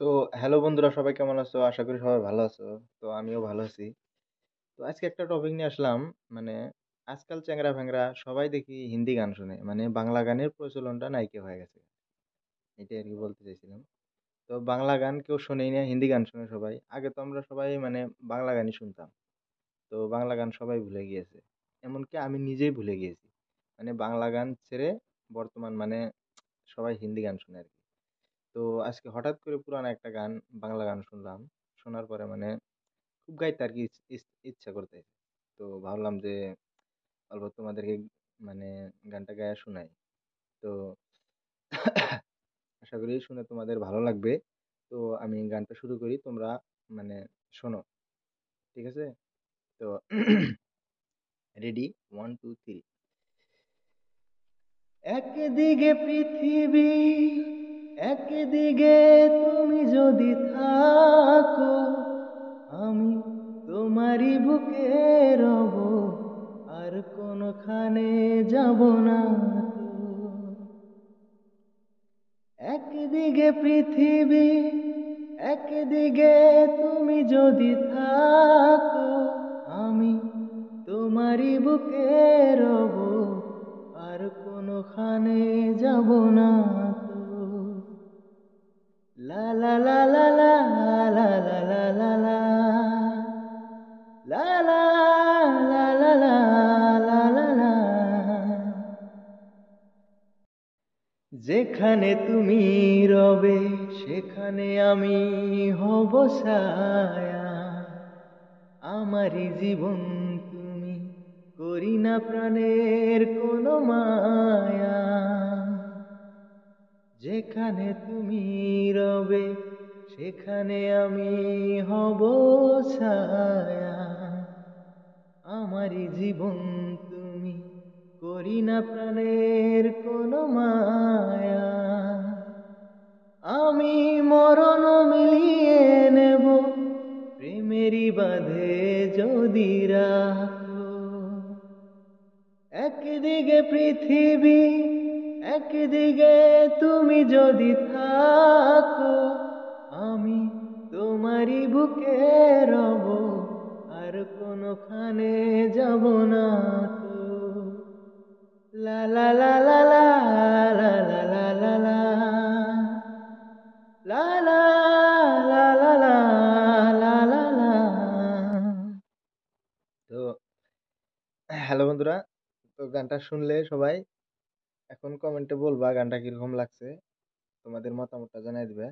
তো হ্যালো বন্ধুরা, সবাই কেমন আছো? আশা করি সবাই ভালো আছো। তো আমিও ভালো আছি। তো আজকে একটা টপিক নিয়ে আসলাম। মানে আজকাল চ্যাংড়া ফ্যাংড়া সবাই দেখি হিন্দি গান শুনে, মানে বাংলা গানের প্রচলনটা নাইকিয়া হয়ে গেছে। এটাই আর কি বলতে চাইছিলাম। তো বাংলা গান কেউ শোনেই না, হিন্দি গান শুনে সবাই। আগে তো আমরা সবাই মানে বাংলা গানই শুনতাম। তো বাংলা গান সবাই ভুলে গিয়েছে, এমনকি আমি নিজেই ভুলে গিয়েছি। মানে বাংলা গান ছেড়ে বর্তমান মানে সবাই হিন্দি গান শুনে আর কি। তো আজকে হঠাৎ করে পুরানো একটা গান, বাংলা গান শুনলাম। শোনার পরে মানে খুব গাইতে আর কি ইচ্ছা করতে। তো ভাবলাম যে অল্প তোমাদেরকে মানে গানটা গায়ে শোনাই। তো আশা করি শুনে তোমাদের ভালো লাগবে। তো আমি গানটা শুরু করি, তোমরা মানে শোনো, ঠিক আছে? তো রেডি, 1 2 3। একদিকে পৃথিবী, একদিকে তুমি যদি থাকো, আমি তোমারই বুকে রব, আর কোনখানে যাব না তো। একদিকে পৃথিবী, একদিকে তুমি যদি থাকো, আমি তোমারই বুকে রব, আর কোনখানে যাব না তো। লা লা লা লা লা লা লা লা লা লা লা লা লা লা লা লা লা লা। যেখানে তুমি রবে সেখানে আমি হব ছায়া, আমারই জীবন তুমি, করি না প্রাণের কোনো মায়া। যেখানে তুমি রবে সেখানে আমি হব ছায়া, আমারই জীবন তুমি, করি না প্রাণের কোনো মায়া। আমি মরণ মিলিয়ে নেব প্রেমেরই বাঁধে যদি রাখো। একদিকে পৃথিবী, একদিকে তুমি যদি থাকো, আমি তোমারই বুকে রব, আর কোনখানে যাব না তো। লা লা লা লা লা লা লা লা লা লা লা লা লা লা লা লা লা লা। তো হ্যালো বন্ধুরা, তো গানটা শুনলে সবাই এখন কমেন্টে বলবা গানটা কিরকম লাগছে, তোমাদের মতামতটা জানাই দিবে।